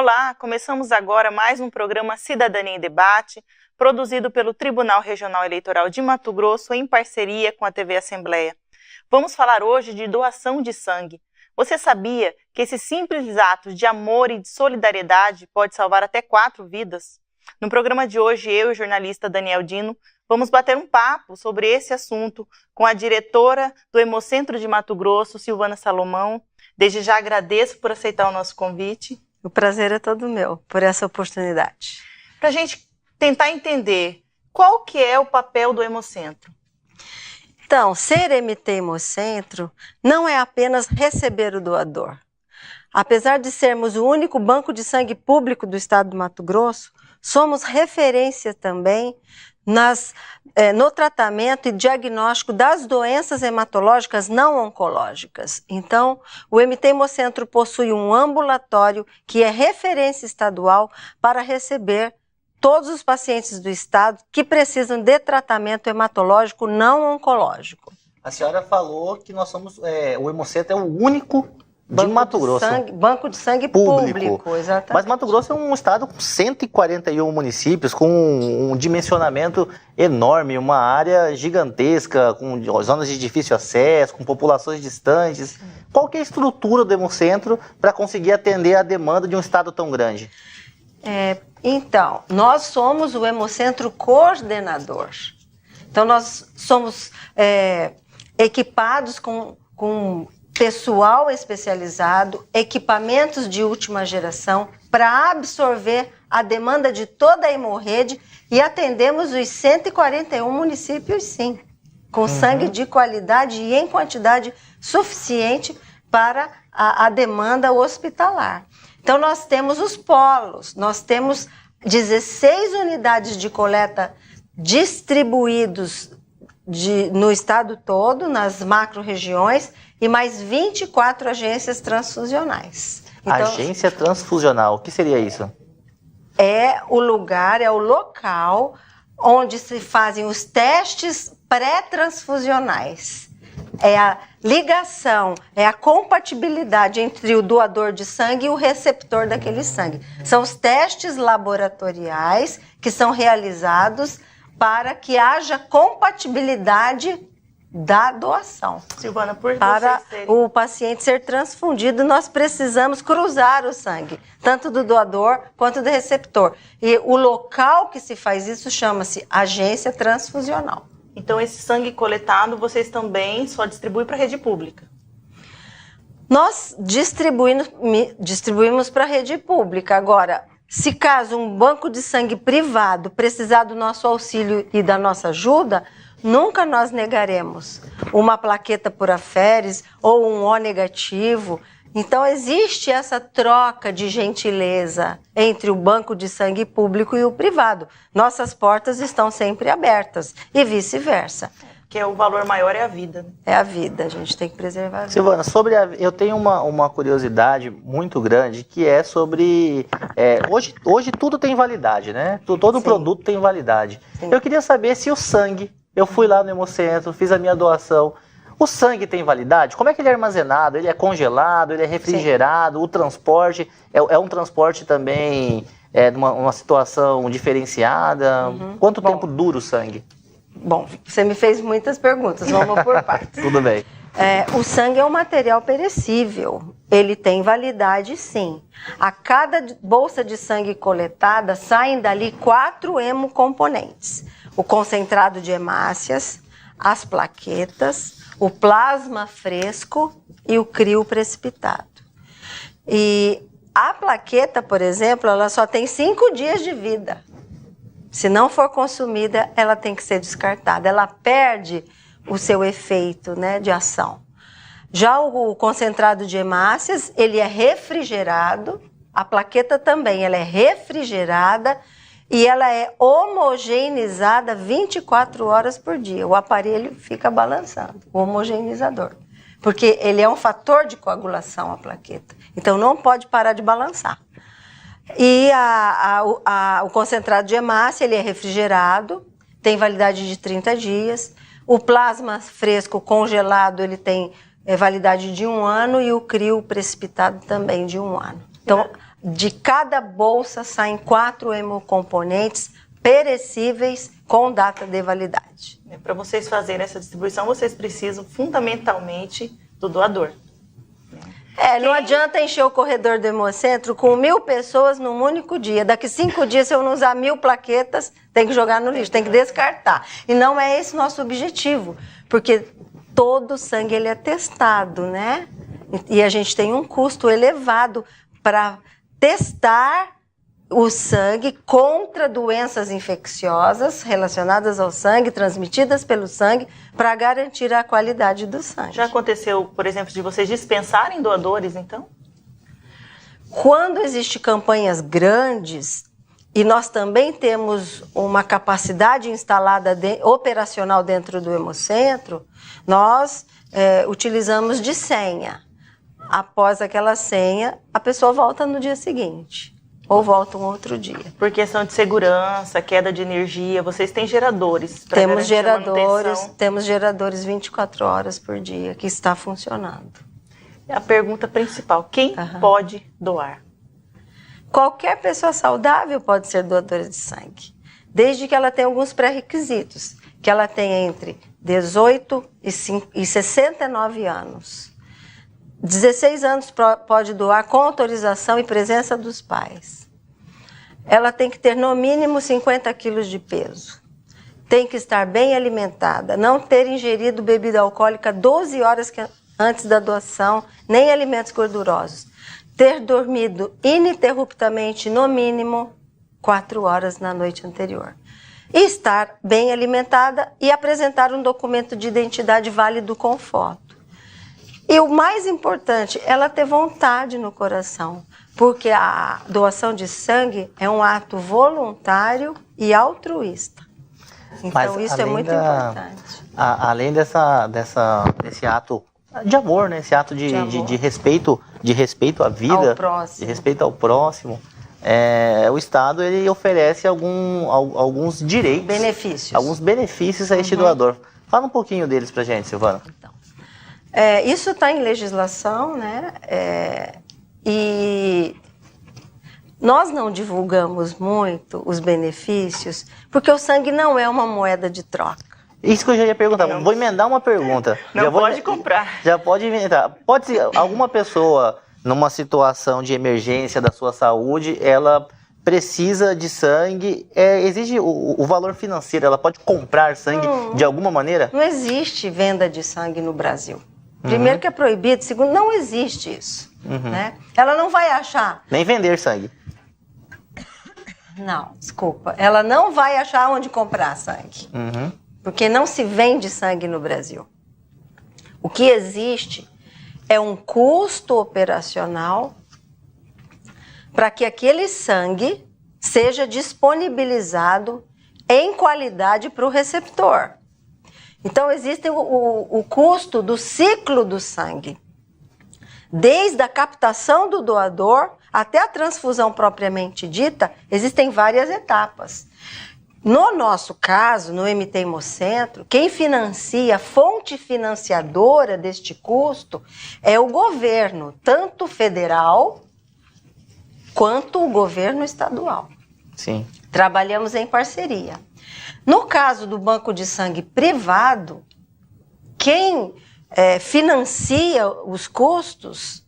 Olá, começamos agora mais um programa Cidadania em Debate, produzido pelo Tribunal Regional Eleitoral de Mato Grosso em parceria com a TV Assembleia. Vamos falar hoje de doação de sangue. Você sabia que esse simples ato de amor e de solidariedade pode salvar até 4 vidas? No programa de hoje, eu e o jornalista Daniel Dino vamos bater um papo sobre esse assunto com a diretora do Hemocentro de Mato Grosso, Silvana Salomão. Desde já agradeço por aceitar o nosso convite. O prazer é todo meu, por essa oportunidade. Para a gente tentar entender qual que é o papel do Hemocentro. Então, ser MT Hemocentro não é apenas receber o doador. Apesar de sermos o único banco de sangue público do estado do Mato Grosso, somos referência também no tratamento e diagnóstico das doenças hematológicas não oncológicas. Então, o MT Hemocentro possui um ambulatório que é referência estadual para receber todos os pacientes do estado que precisam de tratamento hematológico não oncológico. A senhora falou que nós somos, o Hemocentro é o único de Mato Grosso. Banco de sangue público, exatamente. Mas Mato Grosso é um estado com 141 municípios, com um dimensionamento enorme, uma área gigantesca, com zonas de difícil acesso, com populações distantes. Qual que é a estrutura do Hemocentro para conseguir atender a demanda de um estado tão grande? Então, nós somos o Hemocentro coordenador. Então, nós somos equipados com pessoal especializado, equipamentos de última geração para absorver a demanda de toda a hemorrede e atendemos os 141 municípios, sim, com sangue de qualidade e em quantidade suficiente para a demanda hospitalar. Então, nós temos os polos, nós temos 16 unidades de coleta distribuídos no estado todo, nas macro-regiões, e mais 24 agências transfusionais. Então, agência transfusional, o que seria isso? É o local onde se fazem os testes pré-transfusionais. É a ligação, é a compatibilidade entre o doador de sangue e o receptor daquele sangue. São os testes laboratoriais que são realizados para que haja compatibilidade da doação. Silvana, para o paciente ser transfundido, nós precisamos cruzar o sangue, tanto do doador quanto do receptor. E o local que se faz isso chama-se agência transfusional. Então, esse sangue coletado, vocês também só distribuem para a rede pública? Nós distribuímos para a rede pública. Agora, se caso um banco de sangue privado precisar do nosso auxílio e da nossa ajuda, nunca nós negaremos uma plaqueta por aferes ou um O negativo. Então, existe essa troca de gentileza entre o banco de sangue público e o privado. Nossas portas estão sempre abertas e vice-versa. Que é o valor maior é a vida. É a vida, a gente tem que preservar a vida. Silvana, eu tenho uma curiosidade muito grande, que é sobre... hoje tudo tem validade, né? Todo produto tem validade. Sim. Eu queria saber se o sangue... Eu fui lá no Hemocentro, fiz a minha doação. O sangue tem validade? Como é que ele é armazenado? Ele é congelado? Ele é refrigerado? Sim. O transporte é um transporte também numa situação diferenciada? Quanto tempo dura o sangue? Bom, você me fez muitas perguntas, vamos por partes. Tudo bem. O sangue é um material perecível. Ele tem validade, sim. A cada bolsa de sangue coletada, saem dali 4 hemocomponentes. O concentrado de hemácias, as plaquetas, o plasma fresco e o crio precipitado. E a plaqueta, por exemplo, ela só tem 5 dias de vida. Se não for consumida, ela tem que ser descartada. Ela perde o seu efeito, né, de ação. Já o concentrado de hemácias, ele é refrigerado. A plaqueta também, ela é refrigerada. E ela é homogeneizada 24 horas por dia. O aparelho fica balançando, o homogeneizador. Porque ele é um fator de coagulação, a plaqueta. Então, não pode parar de balançar. E o concentrado de hemácia, ele é refrigerado, tem validade de 30 dias. O plasma fresco congelado, ele tem validade de 1 ano. E o crio precipitado também de 1 ano. Então, de cada bolsa saem 4 hemocomponentes perecíveis com data de validade. Para vocês fazerem essa distribuição, vocês precisam fundamentalmente do doador. Não adianta encher o corredor do Hemocentro com 1.000 pessoas num único dia. Daqui 5 dias, se eu não usar 1.000 plaquetas, tem que jogar no lixo, tem que descartar. E não é esse nosso objetivo, porque todo sangue ele é testado, né? E a gente tem um custo elevado para testar o sangue contra doenças infecciosas relacionadas ao sangue, transmitidas pelo sangue, para garantir a qualidade do sangue. Já aconteceu, por exemplo, de vocês dispensarem doadores, então? Quando existem campanhas grandes, e nós também temos uma capacidade instalada operacional dentro do Hemocentro, nós utilizamos de senha. Após aquela senha, a pessoa volta no dia seguinte. Ou volta um outro dia. Por questão de segurança, queda de energia, vocês têm geradores? Temos geradores 24 horas por dia que está funcionando. A pergunta principal, quem pode doar? Qualquer pessoa saudável pode ser doadora de sangue, desde que ela tenha alguns pré-requisitos, que ela tenha entre 18 e 69 anos. 16 anos pode doar com autorização e presença dos pais. Ela tem que ter no mínimo 50 quilos de peso. Tem que estar bem alimentada, não ter ingerido bebida alcoólica 12 horas antes da doação, nem alimentos gordurosos. Ter dormido ininterruptamente no mínimo 4 horas na noite anterior. E estar bem alimentada e apresentar um documento de identidade válido com foto. E o mais importante, ela ter vontade no coração, porque a doação de sangue é um ato voluntário e altruísta. Então, mas isso é muito importante. Além desse ato de amor, né? Esse ato de respeito à vida, de respeito ao próximo, o Estado ele oferece alguns direitos, alguns benefícios a este doador. Fala um pouquinho deles pra gente, Silvana. Então, isso está em legislação, né? E nós não divulgamos muito os benefícios, porque o sangue não é uma moeda de troca. Isso que eu já ia perguntar. Não. Vou emendar uma pergunta. Não pode comprar. Já pode inventar. Pode ser alguma pessoa numa situação de emergência da sua saúde, ela precisa de sangue, exige o valor financeiro, ela pode comprar sangue de alguma maneira? Não existe venda de sangue no Brasil. Primeiro que é proibido, segundo, não existe isso. Né? Ela não vai achar... Nem vender sangue. Não, desculpa. Ela não vai achar onde comprar sangue. Porque não se vende sangue no Brasil. O que existe é um custo operacional para que aquele sangue seja disponibilizado em qualidade para o receptor. Então, existe o custo do ciclo do sangue. Desde a captação do doador até a transfusão propriamente dita, existem várias etapas. No nosso caso, no MT Hemocentro, quem financia, a fonte financiadora deste custo é o governo, tanto federal quanto o governo estadual. Sim. Trabalhamos em parceria. No caso do banco de sangue privado, quem financia os custos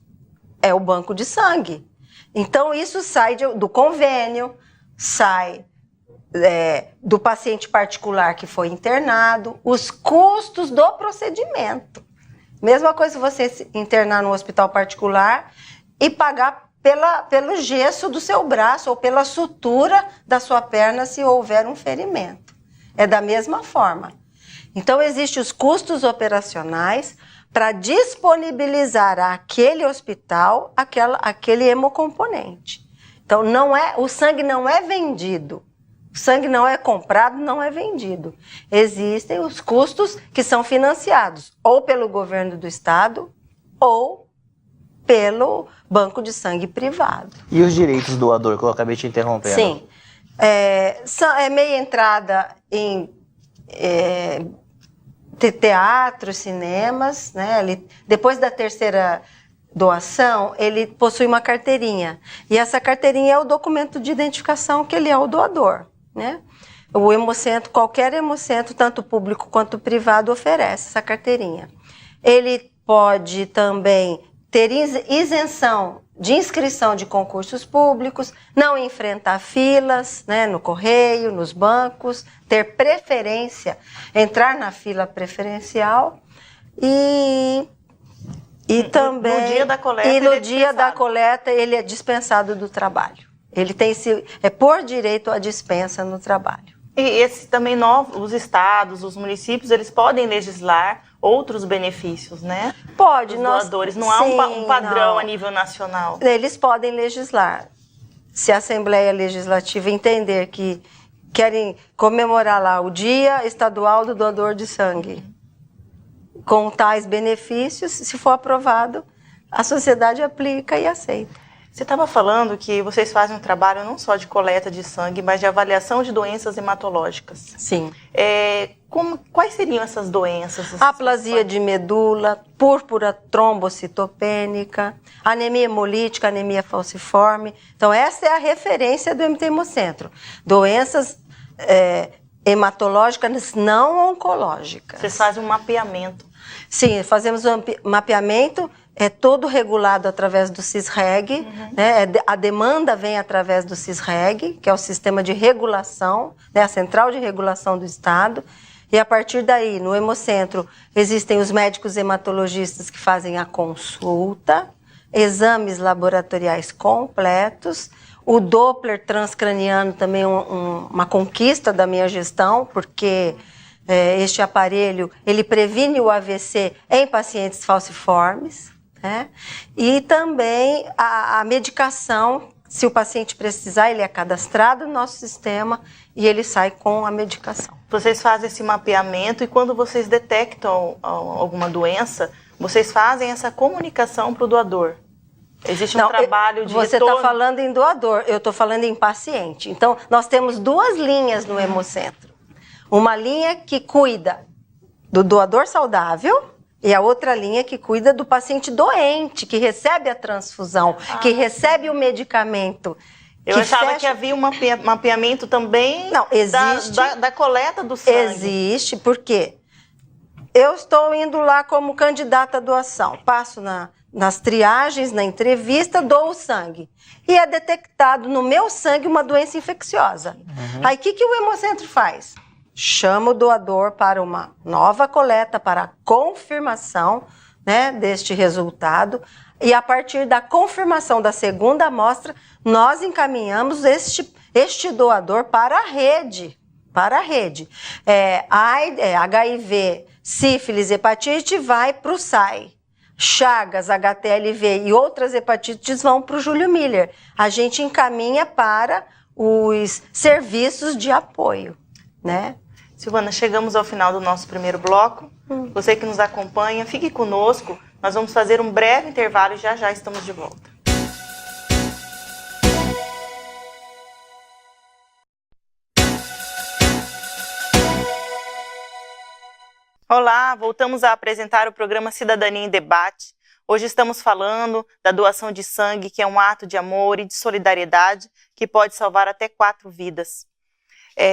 é o banco de sangue. Então, isso sai do convênio, sai do paciente particular que foi internado, os custos do procedimento. Mesma coisa se você se internar no hospital particular e pagar pelo gesso do seu braço ou pela sutura da sua perna se houver um ferimento. É da mesma forma. Então, existem os custos operacionais para disponibilizar àquele hospital aquele hemocomponente. Então, o sangue não é vendido. O sangue não é comprado, não é vendido. Existem os custos que são financiados ou pelo governo do estado ou pelo banco de sangue privado. E os direitos do doador, que eu acabei te interrompendo? Sim. Meia entrada em teatros, cinemas, né? Depois da terceira doação, ele possui uma carteirinha. E essa carteirinha é o documento de identificação que ele é o doador, né? O Hemocentro, qualquer Hemocentro, tanto público quanto privado, oferece essa carteirinha. Ele pode também ter isenção de inscrição de concursos públicos, não enfrentar filas, né, no correio, nos bancos, ter preferência, entrar na fila preferencial e também no dia da coleta, no dia da coleta ele é dispensado do trabalho. Ele tem por direito a dispensa no trabalho. E esse também os estados, os municípios, eles podem legislar outros benefícios, né? Pode, os doadores. Não há um padrão a nível nacional. Eles podem legislar. Se a Assembleia Legislativa entender que querem comemorar lá o Dia Estadual do Doador de Sangue, com tais benefícios, se for aprovado, a sociedade aplica e aceita. Você estava falando que vocês fazem um trabalho não só de coleta de sangue, mas de avaliação de doenças hematológicas. Sim. Quais seriam essas doenças? Aplasia de medula, púrpura trombocitopênica, anemia hemolítica, anemia falciforme. Então, essa é a referência do MT Hemocentro. Doenças hematológicas não oncológicas. Vocês fazem um mapeamento. Sim, fazemos um mapeamento, é todo regulado através do CISREG, né? A demanda vem através do CISREG, que é o sistema de regulação, né? A central de regulação do Estado, e a partir daí, no Hemocentro, existem os médicos hematologistas que fazem a consulta, exames laboratoriais completos, o Doppler transcraniano também é uma conquista da minha gestão, porque este aparelho, ele previne o AVC em pacientes falciformes, né? E também a medicação, se o paciente precisar, ele é cadastrado no nosso sistema e ele sai com a medicação. Vocês fazem esse mapeamento e quando vocês detectam alguma doença, vocês fazem essa comunicação para o doador? Existe um trabalho de Você está falando em doador, eu estou falando em paciente. Então, nós temos duas linhas no Hemocentro. Uma linha que cuida do doador saudável e a outra linha que cuida do paciente doente, que recebe a transfusão, que recebe o medicamento. Eu achava que havia um mapeamento também. Não, existe, da coleta do sangue. Existe, porque eu estou indo lá como candidata à doação, passo nas triagens, na entrevista, dou o sangue. E é detectado no meu sangue uma doença infecciosa. Aí o que o Hemocentro faz? Chama o doador para uma nova coleta, para a confirmação, né, deste resultado. E a partir da confirmação da segunda amostra, nós encaminhamos este doador para a rede. HIV, sífilis, hepatite vai para o SAI. Chagas, HTLV e outras hepatites vão para o Júlio Miller. A gente encaminha para os serviços de apoio, né? Silvana, chegamos ao final do nosso primeiro bloco. Você que nos acompanha, fique conosco. Nós vamos fazer um breve intervalo e já estamos de volta. Olá, voltamos a apresentar o programa Cidadania em Debate. Hoje estamos falando da doação de sangue, que é um ato de amor e de solidariedade que pode salvar até 4 vidas.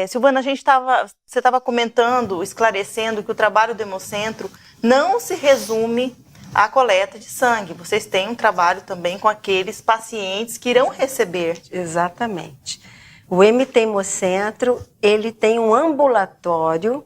Silvana, você estava comentando, esclarecendo que o trabalho do Hemocentro não se resume à coleta de sangue. Vocês têm um trabalho também com aqueles pacientes que irão receber. Exatamente. O MT Hemocentro, ele tem um ambulatório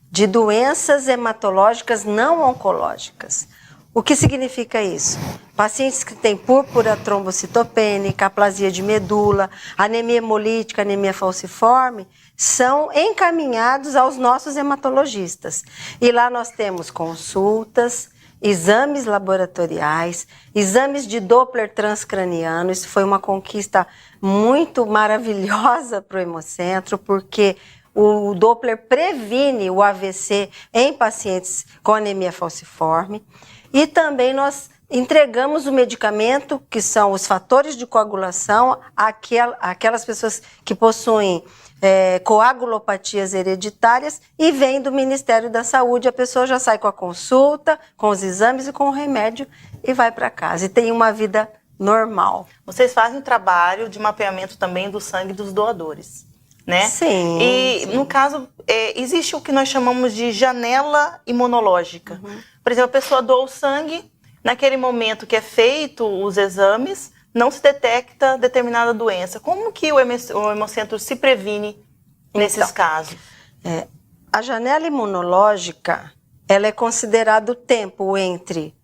de doenças hematológicas não oncológicas. O que significa isso? Pacientes que têm púrpura trombocitopênica, aplasia de medula, anemia hemolítica, anemia falciforme, são encaminhados aos nossos hematologistas. E lá nós temos consultas, exames laboratoriais, exames de Doppler transcraniano. Isso foi uma conquista muito maravilhosa para o Hemocentro, porque o Doppler previne o AVC em pacientes com anemia falciforme. E também nós entregamos o medicamento, que são os fatores de coagulação, àquelas pessoas que possuem coagulopatias hereditárias, e vem do Ministério da Saúde, a pessoa já sai com a consulta, com os exames e com o remédio e vai para casa. E tem uma vida normal. Vocês fazem um trabalho de mapeamento também do sangue dos doadores, né? Sim. E, no caso, existe o que nós chamamos de janela imunológica. Por exemplo, a pessoa doa o sangue, naquele momento que é feito os exames, não se detecta determinada doença. Como que o Hemocentro se previne nesses casos? A janela imunológica, ela é considerada o tempo entre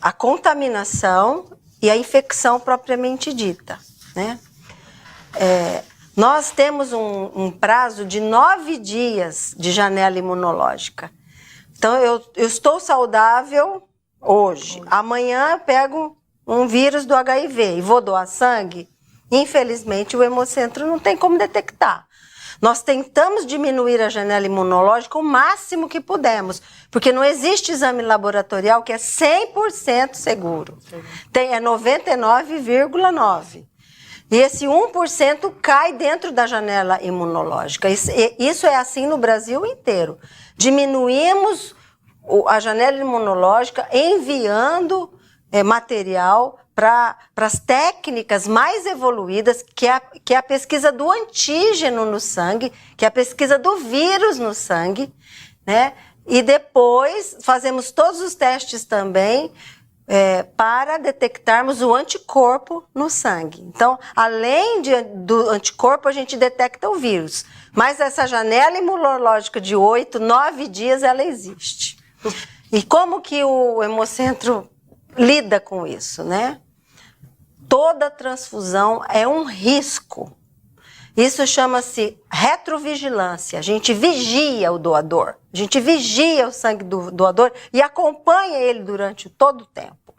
a contaminação e a infecção propriamente dita, né? Nós temos um prazo de 9 dias de janela imunológica. Então, eu estou saudável hoje. Amanhã eu pego um vírus do HIV e vou doar sangue. Infelizmente, o Hemocentro não tem como detectar. Nós tentamos diminuir a janela imunológica o máximo que pudemos, porque não existe exame laboratorial que é 100% seguro. É 99,9%. E esse 1% cai dentro da janela imunológica. Isso é assim no Brasil inteiro. Diminuímos a janela imunológica enviando material para as técnicas mais evoluídas, que é a pesquisa do antígeno no sangue, que é a pesquisa do vírus no sangue, né? E depois fazemos todos os testes também para detectarmos o anticorpo no sangue. Então, além do anticorpo, a gente detecta o vírus. Mas essa janela imunológica de 8, 9 dias, ela existe. E como que o Hemocentro lida com isso, né? Toda transfusão é um risco. Isso chama-se retrovigilância. A gente vigia o doador, a gente vigia o sangue do doador e acompanha ele durante todo o tempo.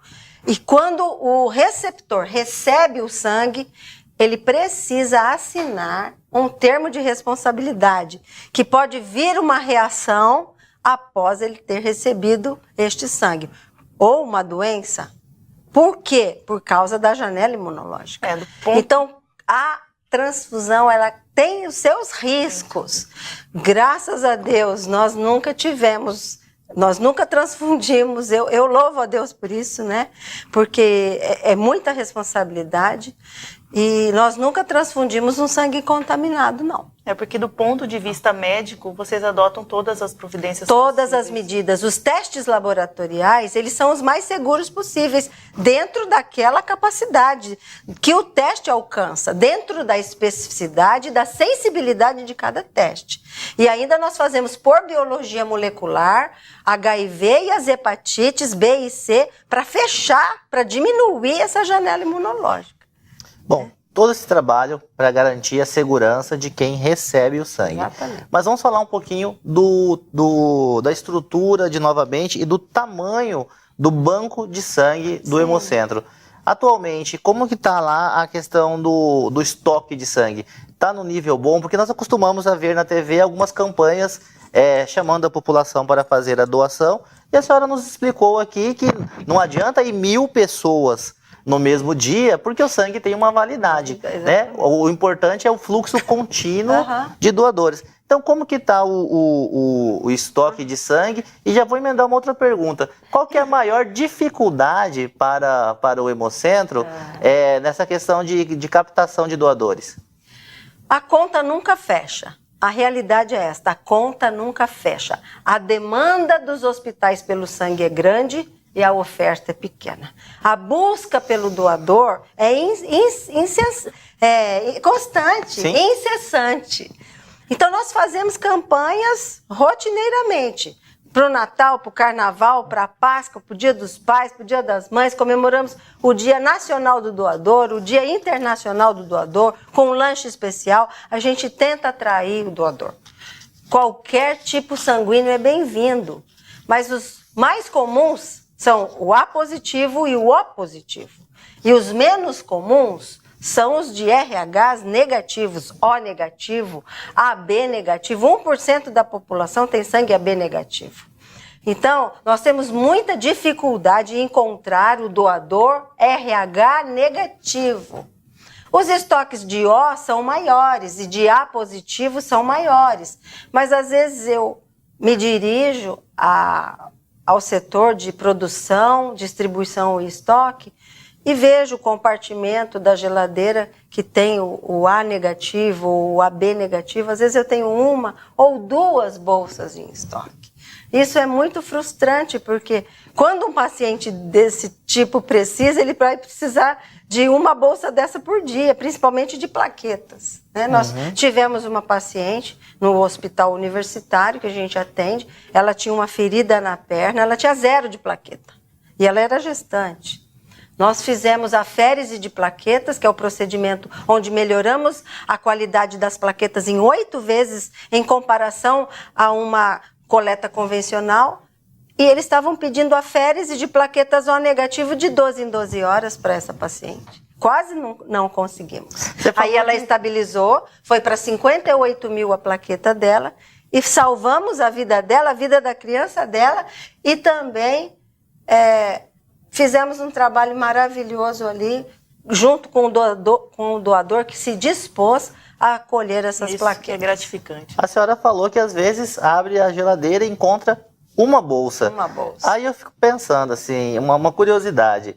E quando o receptor recebe o sangue, ele precisa assinar um termo de responsabilidade, que pode vir uma reação após ele ter recebido este sangue. Ou uma doença. Por quê? Por causa da janela imunológica. Então, a transfusão, ela tem os seus riscos. Graças a Deus, nós nunca transfundimos. Eu louvo a Deus por isso, né? Porque é muita responsabilidade. E nós nunca transfundimos um sangue contaminado, não. Porque do ponto de vista médico, vocês adotam todas as providências Todas possíveis. as medidas. Os testes laboratoriais, eles são os mais seguros possíveis, dentro daquela capacidade que o teste alcança, dentro da especificidade e da sensibilidade de cada teste. E ainda nós fazemos por biologia molecular, HIV e as hepatites B e C, para fechar, para diminuir essa janela imunológica. Bom, todo esse trabalho para garantir a segurança de quem recebe o sangue. Exatamente. Mas vamos falar um pouquinho da estrutura de Novamente e do tamanho do banco de sangue do Hemocentro. Atualmente, como que está lá a questão do estoque de sangue? Está no nível bom? Porque nós acostumamos a ver na TV algumas campanhas chamando a população para fazer a doação. E a senhora nos explicou aqui que não adianta ir 1000 pessoas no mesmo dia, porque o sangue tem uma validade, né? O importante é o fluxo contínuo de doadores. Então, como que está o estoque de sangue? E já vou emendar uma outra pergunta. Qual que é a maior dificuldade para o Hemocentro nessa questão de captação de doadores? A conta nunca fecha. A realidade é esta, a conta nunca fecha. A demanda dos hospitais pelo sangue é grande e a oferta é pequena. A busca pelo doador é constante, incessante. Então, nós fazemos campanhas rotineiramente. Para o Natal, para o Carnaval, para a Páscoa, para o Dia dos Pais, para o Dia das Mães, comemoramos o Dia Nacional do Doador, o Dia Internacional do Doador, com um lanche especial. A gente tenta atrair o doador. Qualquer tipo sanguíneo é bem-vindo, mas os mais comuns são o A positivo e o O positivo. E os menos comuns são os de RHs negativos, O negativo, AB negativo. 1% da população tem sangue AB negativo. Então, nós temos muita dificuldade em encontrar o doador RH negativo. Os estoques de O são maiores e de A positivo são maiores, mas às vezes eu me dirijo ao setor de produção, distribuição e estoque e vejo o compartimento da geladeira que tem o A negativo ou o AB negativo. Às vezes eu tenho uma ou duas bolsas em estoque. Isso é muito frustrante, porque quando um paciente desse tipo precisa, ele vai precisar de uma bolsa dessa por dia, principalmente de plaquetas, né? Nós tivemos uma paciente no hospital universitário que a gente atende, ela tinha uma ferida na perna, ela tinha 0 de plaqueta e ela era gestante. Nós fizemos a férise de plaquetas, que é o procedimento onde melhoramos a qualidade das plaquetas em 8 vezes em comparação a uma coleta convencional, e eles estavam pedindo a férise de plaquetas O negativo de 12 em 12 horas para essa paciente. Quase não conseguimos. Aí ela estabilizou, foi para 58 mil a plaqueta dela, e salvamos a vida dela, a vida da criança dela, e também fizemos um trabalho maravilhoso ali, junto com o doador que se dispôs a acolher essas plaquetas. É gratificante. A senhora falou que às vezes abre a geladeira e encontra uma bolsa. Uma bolsa. Aí eu fico pensando assim, uma curiosidade.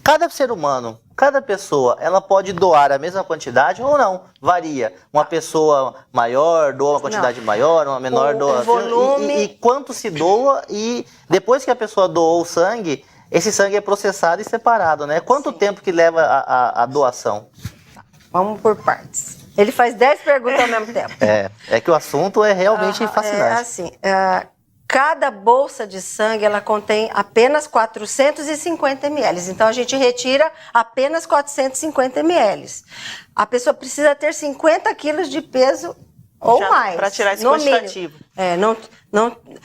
Cada ser humano, cada pessoa, ela pode doar a mesma quantidade ou não? Varia. Uma pessoa maior doa uma quantidade maior, uma menor doa... O volume... E quanto se doa, e depois que a pessoa doou o sangue, esse sangue é processado e separado, né? Quanto tempo que leva a doação? Vamos por partes. Ele faz 10 perguntas ao mesmo tempo. É que o assunto é realmente fascinante. Assim, cada bolsa de sangue, ela contém apenas 450 ml. Então, a gente retira apenas 450 ml. A pessoa precisa ter 50 quilos de peso ou mais. Para tirar esse quantitativo.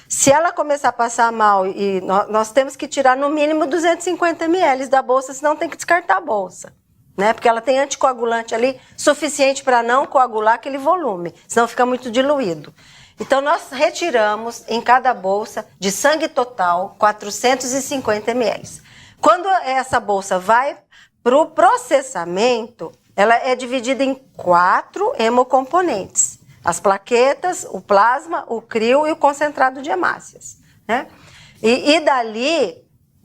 Se ela começar a passar mal, e nós temos que tirar no mínimo 250 ml da bolsa, senão tem que descartar a bolsa. Né? Porque ela tem anticoagulante ali suficiente para não coagular aquele volume, senão fica muito diluído. Então, nós retiramos em cada bolsa de sangue total 450 ml. Quando essa bolsa vai para o processamento, ela é dividida em 4 hemocomponentes. As plaquetas, o plasma, o crio e o concentrado de hemácias. Né? E dali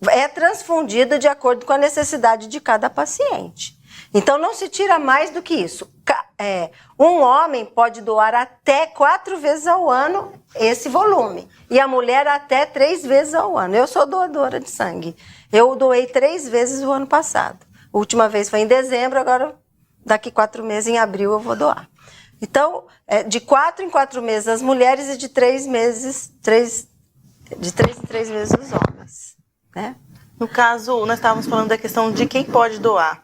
é transfundido de acordo com a necessidade de cada paciente. Então, não se tira mais do que isso. Um homem pode doar até 4 vezes ao ano esse volume. E a mulher até 3 vezes ao ano. Eu sou doadora de sangue. Eu doei 3 vezes o ano passado. A última vez foi em dezembro, agora daqui 4 meses, em abril, eu vou doar. Então, de 4 em 4 meses as mulheres e de 3 meses, de 3 em 3 meses os homens. Né? No caso, nós estávamos falando da questão de quem pode doar.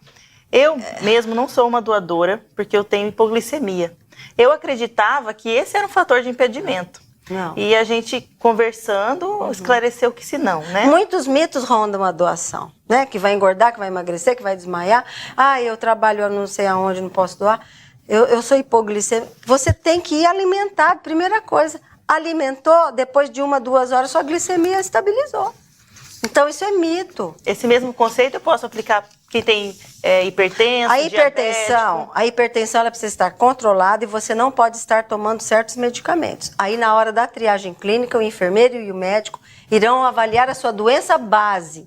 Eu mesmo não sou uma doadora, porque eu tenho hipoglicemia. Eu acreditava que esse era um fator de impedimento. Não. E a gente, conversando, esclareceu que se não, né? Muitos mitos rondam a doação, né? Que vai engordar, que vai emagrecer, que vai desmaiar. Eu trabalho eu não sei aonde, não posso doar. Eu sou hipoglicêmica. Você tem que ir alimentado, primeira coisa. Alimentou, depois de 1, 2 horas, sua glicemia estabilizou. Então, isso é mito. Esse mesmo conceito eu posso aplicar quem tem hipertenso, a hipertensão ela precisa estar controlada e você não pode estar tomando certos medicamentos. Aí, na hora da triagem clínica, o enfermeiro e o médico irão avaliar a sua doença base.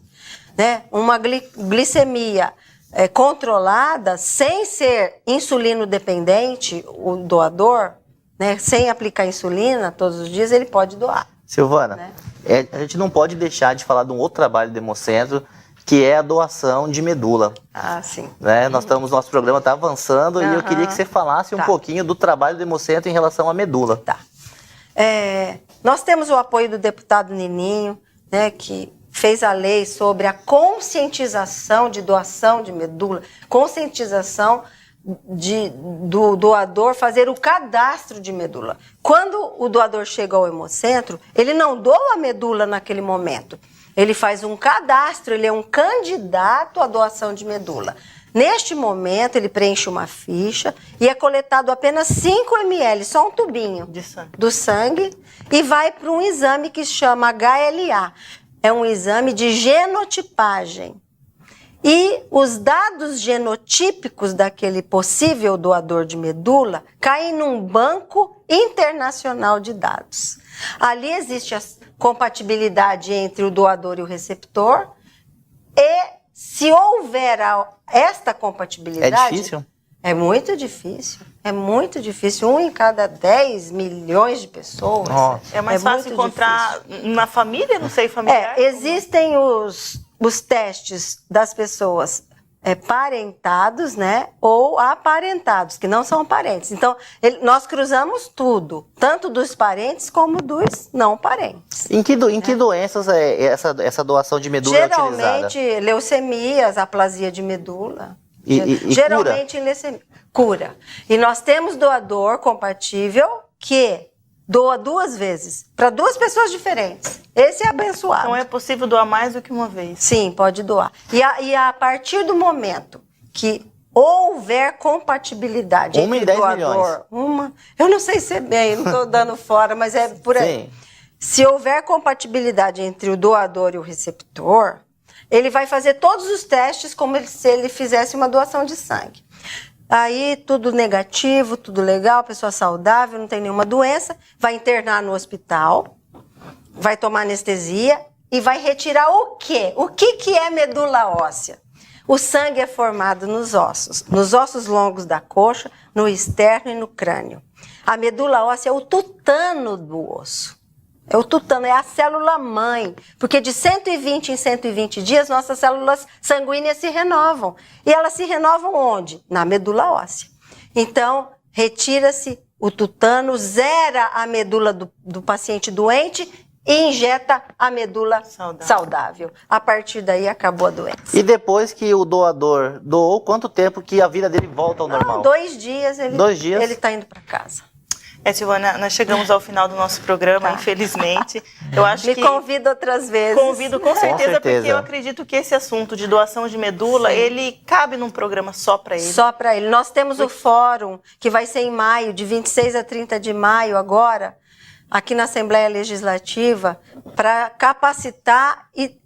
Né? Uma glicemia controlada, sem ser insulino dependente, o doador, né, sem aplicar insulina todos os dias, ele pode doar. Silvana, né? A gente não pode deixar de falar de um outro trabalho do Hemocentro, que é a doação de medula. Sim. Né? Nosso programa está avançando e eu queria que você falasse um pouquinho do trabalho do Hemocentro em relação à medula. Tá. Nós temos o apoio do deputado Nininho, né, que fez a lei sobre a conscientização de doação de medula, conscientização do doador fazer o cadastro de medula. Quando o doador chega ao Hemocentro, ele não doa a medula naquele momento. Ele faz um cadastro, ele é um candidato à doação de medula. Neste momento, ele preenche uma ficha e é coletado apenas 5 ml, só um tubinho do sangue, e vai para um exame que se chama HLA. É um exame de genotipagem. E os dados genotípicos daquele possível doador de medula caem num banco internacional de dados. Ali existe a compatibilidade entre o doador e o receptor, e se houver esta compatibilidade... É difícil? É muito difícil. É muito difícil. 1 em cada 10 milhões de pessoas. Nossa. É mais fácil encontrar na família, no seio familiar? Existem os testes das pessoas parentados, né? Ou aparentados, que não são parentes. Então, nós cruzamos tudo, tanto dos parentes como dos não parentes. Em que doenças essa doação de medula é utilizada? Geralmente, leucemias, aplasia de medula. E geralmente em leucemia. Cura. E nós temos doador compatível que doa 2 vezes, para 2 pessoas diferentes. Esse é abençoado. Então é possível doar mais do que uma vez? Sim, pode doar. E a partir do momento que houver compatibilidade entre o doador... Eu não sei se é bem, não estou dando fora, mas é por aí. Sim. Se houver compatibilidade entre o doador e o receptor, ele vai fazer todos os testes como se ele fizesse uma doação de sangue. Aí, tudo negativo, tudo legal, pessoa saudável, não tem nenhuma doença, vai internar no hospital, vai tomar anestesia e vai retirar o quê? O que é medula óssea? O sangue é formado nos ossos longos da coxa, no externo e no crânio. A medula óssea é o tutano do osso. É o tutano, é a célula mãe, porque de 120 em 120 dias nossas células sanguíneas se renovam. E elas se renovam onde? Na medula óssea. Então, retira-se o tutano, zera a medula do paciente doente e injeta a medula saudável. A partir daí, acabou a doença. E depois que o doador doou, quanto tempo que a vida dele volta ao normal? 2 dias, ele está indo para casa. Silvana, nós chegamos ao final do nosso programa, infelizmente. Eu acho Me convida outras vezes. Convido com certeza, porque eu acredito que esse assunto de doação de medula, ele cabe num programa só para ele. Só para ele. Nós temos o fórum, que vai ser em maio, de 26 a 30 de maio agora, aqui na Assembleia Legislativa, para capacitar e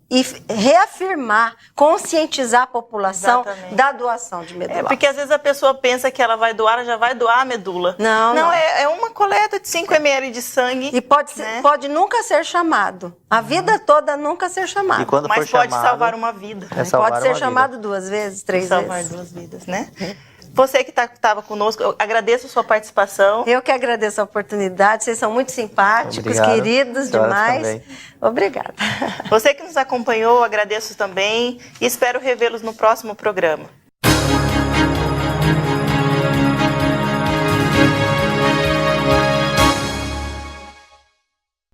reafirmar, conscientizar a população da doação de medula. Porque às vezes a pessoa pensa que ela vai doar, ela já vai doar a medula. Não. É uma coleta de 5 ml de sangue. E pode nunca ser chamado. A vida toda nunca ser chamado. E quando Mas pode salvar uma vida. Pode ser chamado 2 vezes, 3 vezes. Salvar 2 vidas, né? Você que estava conosco, eu agradeço a sua participação. Eu que agradeço a oportunidade, vocês são muito simpáticos, queridos demais. Também. Obrigada. Você que nos acompanhou, agradeço também e espero revê-los no próximo programa.